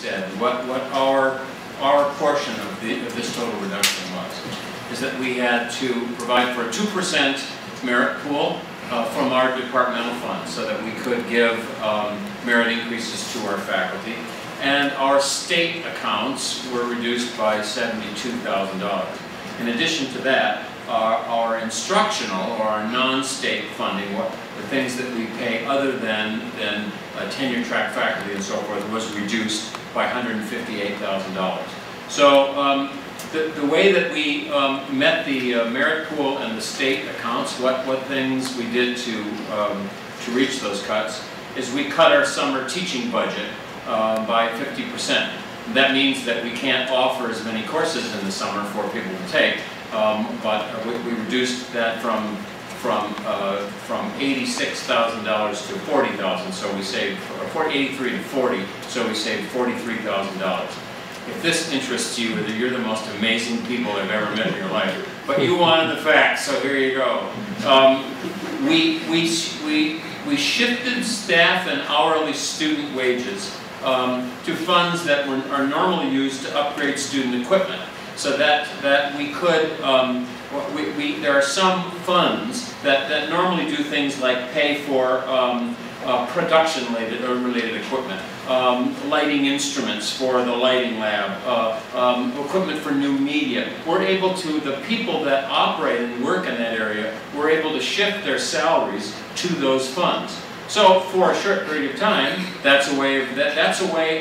instead, what our portion of this total reduction was, is that we had to provide for a 2% merit pool from our departmental funds so that we could give merit increases to our faculty. And our state accounts were reduced by $72,000. In addition to that, our instructional or our non-state funding, the things that we pay other than tenure track faculty and so forth, was reduced by $158,000. So the way that we met the merit pool and the state accounts, what things we did to reach those cuts, is we cut our summer teaching budget by 50%. That means that we can't offer as many courses in the summer for people to take, but we reduced that from $86,000 to $40,000, so we saved, or $83 to $40, so we saved $43,000. If this interests you, you're the most amazing people I've ever met in your life. But you wanted the facts, so here you go. We shifted staff and hourly student wages to funds that are normally used to upgrade student equipment, so that we could. There are some funds that normally do things like pay for production-related equipment, lighting instruments for the lighting lab, equipment for new media. We're able to, the people that operate and work in that area, we're able to shift their salaries to those funds. So for a short period of time, that's a way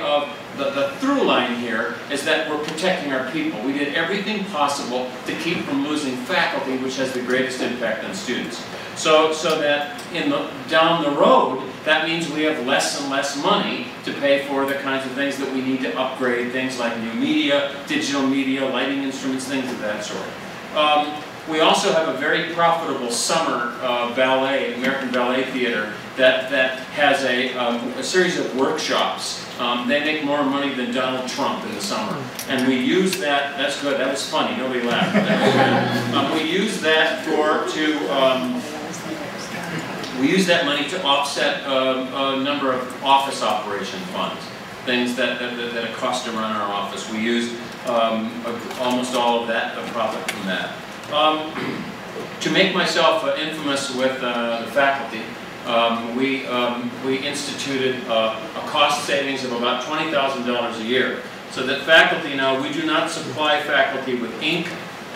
of the through line here is that we're protecting our people. We did everything possible to keep from losing faculty, which has the greatest impact on students. So that down the road, that means we have less and less money to pay for the kinds of things that we need to upgrade, things like new media, digital media, lighting instruments, things of that sort. We also have a very profitable summer ballet, American Ballet Theater, that has a series of workshops. They make more money than Donald Trump in the summer. And we use that, that's good, that was funny, nobody laughed. We use that we use that money to offset a number of office operation funds, things that it costs to run our office. We use almost all of that, the profit from that. To make myself infamous with the faculty, we instituted a cost savings of about $20,000 a year. So that faculty now, we do not supply faculty with ink,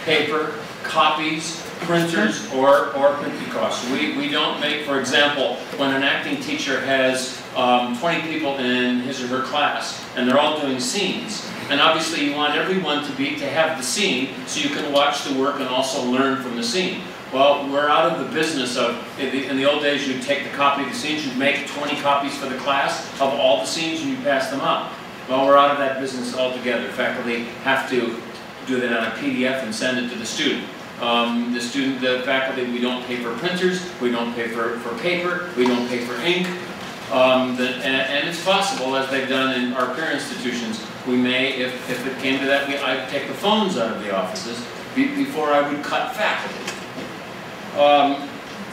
paper, copies, printers, or printing costs. We don't make, for example, when an acting teacher has 20 people in his or her class, and they're all doing scenes, and obviously you want everyone to have the scene so you can watch the work and also learn from the scene. Well, we're out of the business of, in the old days you'd take the copy of the scenes, you'd make 20 copies for the class of all the scenes and you'd pass them out. Well, we're out of that business altogether. Faculty have to do that on a PDF and send it to the student. The faculty, we don't pay for printers, we don't pay for paper, we don't pay for ink. And it's possible, as they've done in our peer institutions, we may, if it came to that, I'd take the phones out of the offices before I would cut faculty.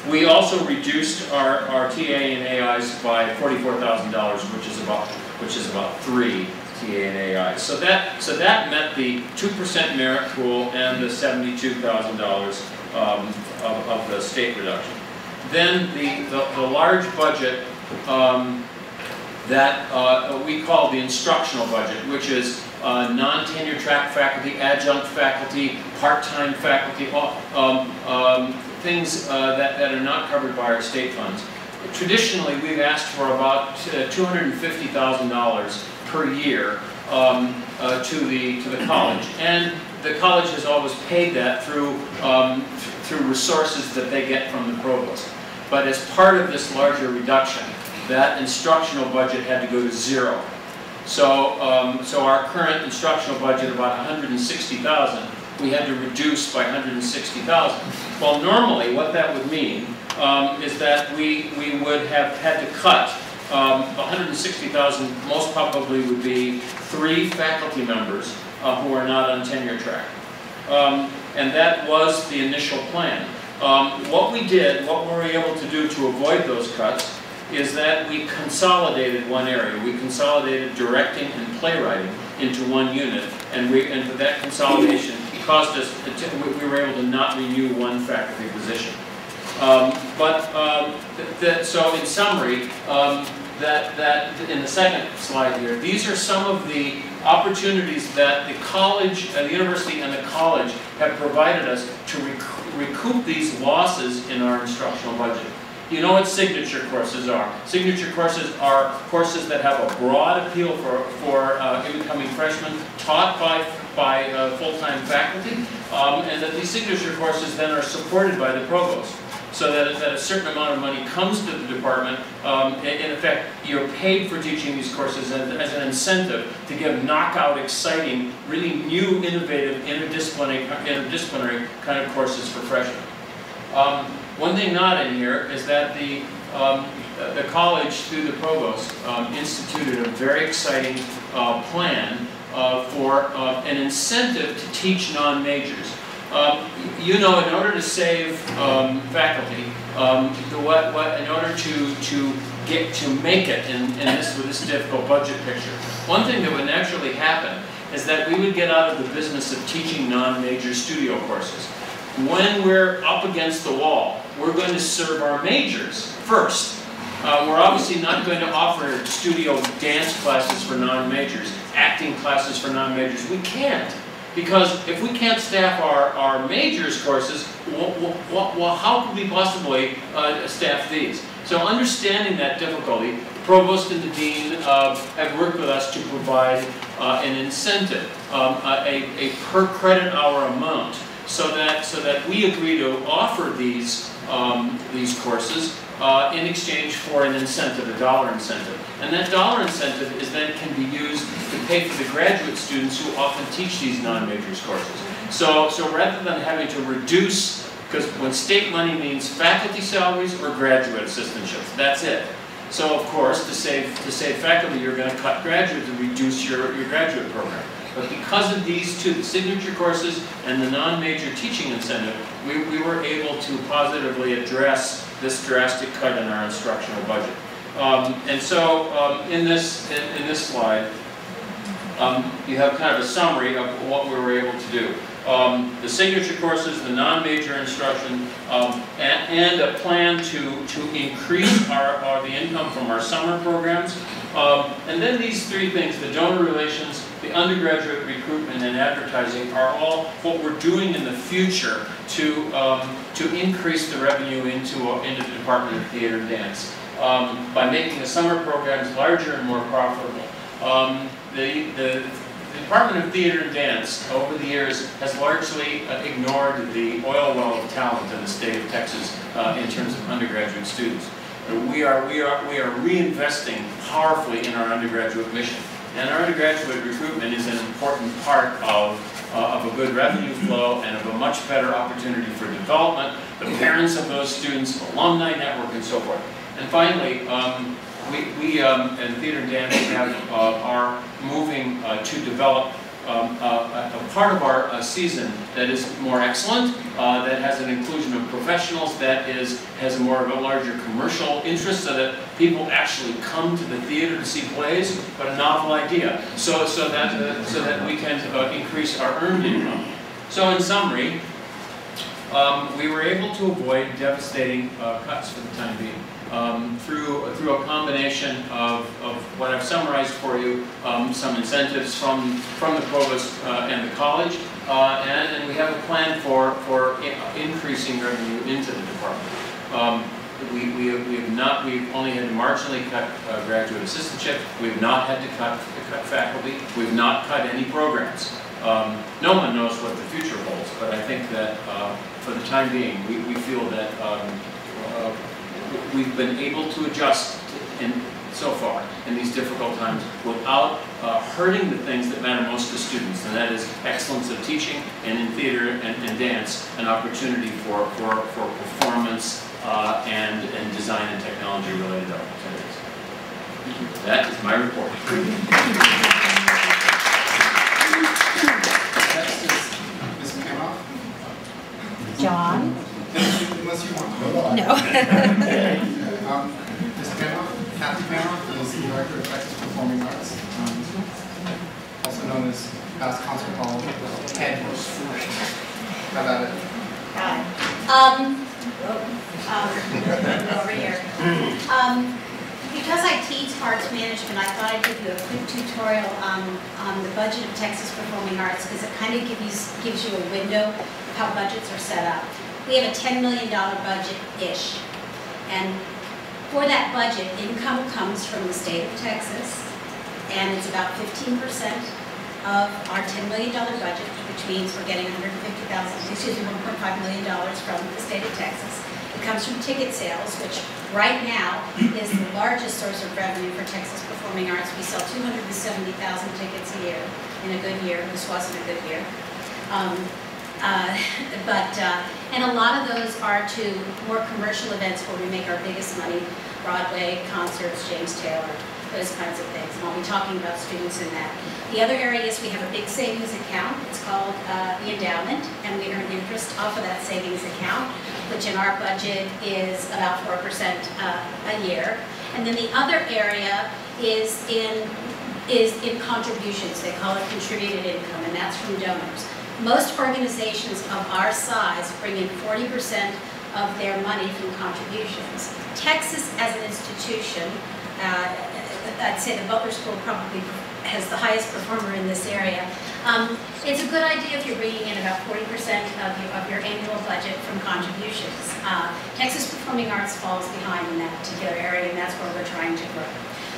We also reduced our TA and AIs by $44,000, which is about 3 TA and AIs. So that met the 2% merit pool and the $72,000 of the state reduction. Then the large budget that we call the instructional budget, which is non-tenure track faculty, adjunct faculty, part-time faculty, things that are not covered by our state funds. Traditionally, we've asked for about $250,000 per year to the college, and the college has always paid that through resources that they get from the provost. But as part of this larger reduction, that instructional budget had to go to 0. So, so our current instructional budget, about $160,000, we had to reduce by $160,000. Well, normally what that would mean is that we would have had to cut $160,000. Most probably would be 3 faculty members who are not on tenure track, and that was the initial plan. What we were able to do to avoid those cuts is that we consolidated one area. We consolidated directing and playwriting into one unit, and that consolidation caused us, we were able to not renew one faculty position. So in summary, that in the second slide here, these are some of the opportunities that the college, the university and the college have provided us to recoup these losses in our instructional budget. You know what signature courses are. Signature courses are courses that have a broad appeal for incoming freshmen, taught by full-time faculty, and that these signature courses then are supported by the provost. So that a certain amount of money comes to the department. In effect, you're paid for teaching these courses as an incentive to give knockout, exciting, really new, innovative, interdisciplinary kind of courses for freshmen. One thing not in here is that the college, through the provost, instituted a very exciting plan for an incentive to teach non-majors. You know, in order to save faculty, in order to make it with this difficult budget picture, one thing that would naturally happen is that we would get out of the business of teaching non-major studio courses. When we're up against the wall, we're going to serve our majors first. We're obviously not going to offer studio dance classes for non-majors, acting classes for non-majors. We can't. Because if we can't staff our majors courses, well, how could we possibly staff these? So understanding that difficulty, the provost and the dean have worked with us to provide an incentive, a per credit hour amount, so that we agree to offer these courses in exchange for an incentive, a dollar incentive. And that dollar incentive can be used to pay for the graduate students who often teach these non-majors courses. So rather than having to reduce, because when state money means faculty salaries or graduate assistantships, that's it. So of course, to save faculty, you're going to cut graduates and reduce your graduate program. But because of these two, the signature courses and the non-major teaching incentive, we were able to positively address this drastic cut in our instructional budget. And so in this slide, you have kind of a summary of what we were able to do. The signature courses, the non-major instruction, and a plan to increase the income from our summer programs. And then these three things, the donor relations, the undergraduate recruitment, and advertising, are all what we're doing in the future to increase the revenue into the Department of Theater and Dance. By making the summer programs larger and more profitable. The Department of Theater and Dance, over the years, has largely ignored the oil well of talent in the state of Texas in terms of undergraduate students. We are reinvesting powerfully in our undergraduate mission. And our undergraduate recruitment is an important part of a good revenue flow and of a much better opportunity for development, the parents of those students, alumni network, and so forth. And finally, we in Theater and Dance are moving to develop a part of our season that is more excellent, that has an inclusion of professionals, that has more of a larger commercial interest, so that people actually come to the theater to see plays, but a novel idea, so that we can increase our earned income. So in summary, we were able to avoid devastating cuts for the time being. Through a combination of what I've summarized for you, some incentives from the provost and the college, and we have a plan for increasing revenue into the department. We've only had to marginally cut graduate assistantship. We've not had to cut faculty. We've not cut any programs. No one knows what the future holds, but I think that for the time being, we feel that we've been able to adjust so far in these difficult times without hurting the things that matter most to students, and that is excellence of teaching, and in theater and dance, an opportunity for performance and design and technology related opportunities. That is my report. Next is Ms. McKenna. John? Unless you want to. No. Ms. McKenna. known as Concert Hall head. How about it? Over here. Because I teach arts management, I thought I'd give you a quick tutorial on the budget of Texas Performing Arts, because it kind of gives you a window of how budgets are set up. We have a $10 million budget-ish, and for that budget, income comes from the state of Texas, and it's about 15% of our $10 million budget, which means we're getting $1.5 million from the state of Texas. It comes from ticket sales, which right now is the largest source of revenue for Texas Performing Arts. We sell 270,000 tickets a year in a good year. This wasn't a good year. And a lot of those are to more commercial events where we make our biggest money: Broadway, concerts, James Taylor, those kinds of things. And I'll be talking about students in that. The other area is we have a big savings account. It's called the endowment, and we earn interest off of that savings account, which in our budget is about 4% a year. And then the other area is in contributions. They call it contributed income, and that's from donors. Most organizations of our size bring in 40% of their money from contributions. Texas as an institution, I'd say the Butler School probably has the highest performer in this area. It's a good idea if you're bringing in about 40% of your annual budget from contributions. Texas Performing Arts falls behind in that particular area, and that's where we're trying to grow.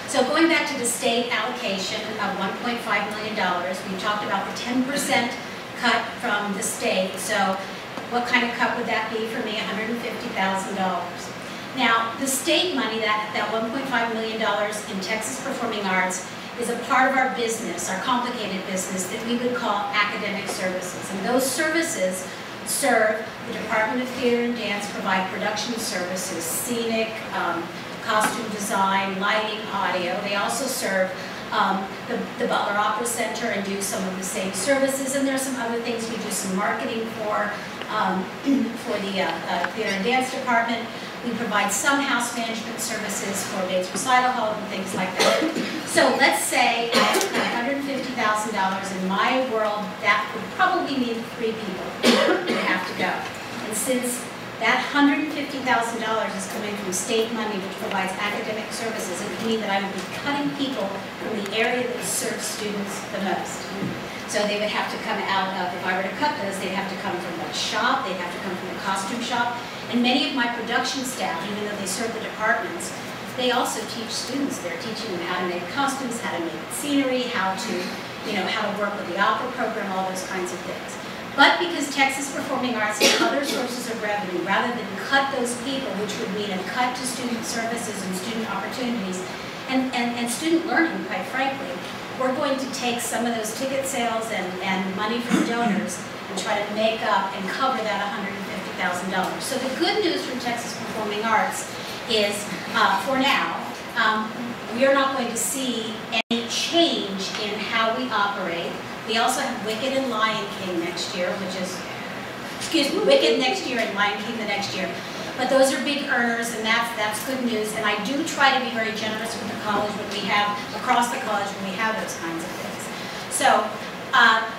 So going back to the state allocation of $1.5 million, we talked about the 10% cut from the state. So what kind of cut would that be for me? $150,000. Now, the state money, that $1.5 million in Texas Performing Arts, is a part of our business, our complicated business, that we would call academic services. And those services serve the Department of Theater and Dance, provide production services, scenic, costume design, lighting, audio. They also serve the Butler Opera Center and do some of the same services. And there are some other things we do some marketing for the Theater and Dance Department. We provide some house management services for Bates Recital Hall and things like that. So let's say I have $150,000 in my world. That would probably mean 3 people would have to go. And since that $150,000 is coming from state money, which provides academic services, it would mean that I would be cutting people from the area that serves students the most. So they would have to come out of, if I were to cut those, they'd have to come from the shop, they'd have to come from the costume shop. And many of my production staff, even though they serve the departments, they also teach students. They're teaching them how to make costumes, how to make scenery, how to work with the opera program, all those kinds of things. But because Texas Performing Arts has other sources of revenue, rather than cut those people, which would mean a cut to student services and student opportunities, and student learning, quite frankly, we're going to take some of those ticket sales and money from donors and try to make up and cover that $150,000. So the good news from Texas Performing Arts is, for now, we are not going to see any change in how we operate. We also have Wicked and Lion King next year, Wicked next year and Lion King the next year. But those are big earners, and that's good news. And I do try to be very generous with the college when we have, across the college when we have those kinds of things.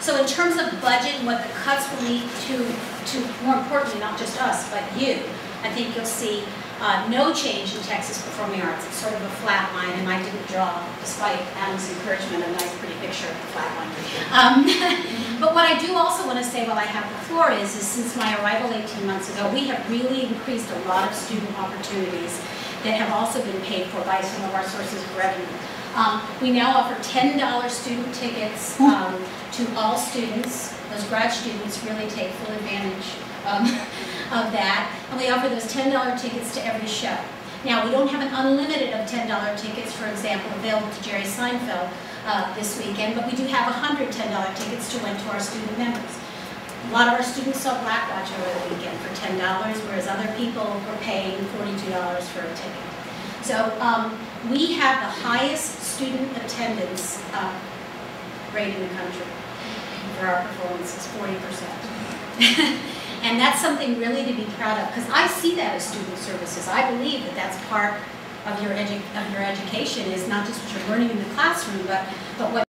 So in terms of budget and what the cuts will need to more importantly, not just us, but you, I think you'll see no change in Texas Performing Arts. It's sort of a flat line, and I didn't draw, despite Adam's encouragement, a nice pretty picture of the flat line. But what I do also want to say while I have the floor is since my arrival 18 months ago, we have really increased a lot of student opportunities that have also been paid for by some of our sources of revenue. We now offer $10 student tickets to all students. Those grad students really take full advantage of that. And we offer those $10 tickets to every show. Now, we don't have an unlimited of $10 tickets, for example, available to Jerry Seinfeld this weekend, but we do have 100 $10 tickets to lend to our student members. A lot of our students saw Blackwatch over the weekend for $10, whereas other people were paying $42 for a ticket. So we have the highest student attendance rate in the country for our performances, 40%. And that's something really to be proud of, because I see that as student services. I believe that that's part of your education, is not just what you're learning in the classroom, but what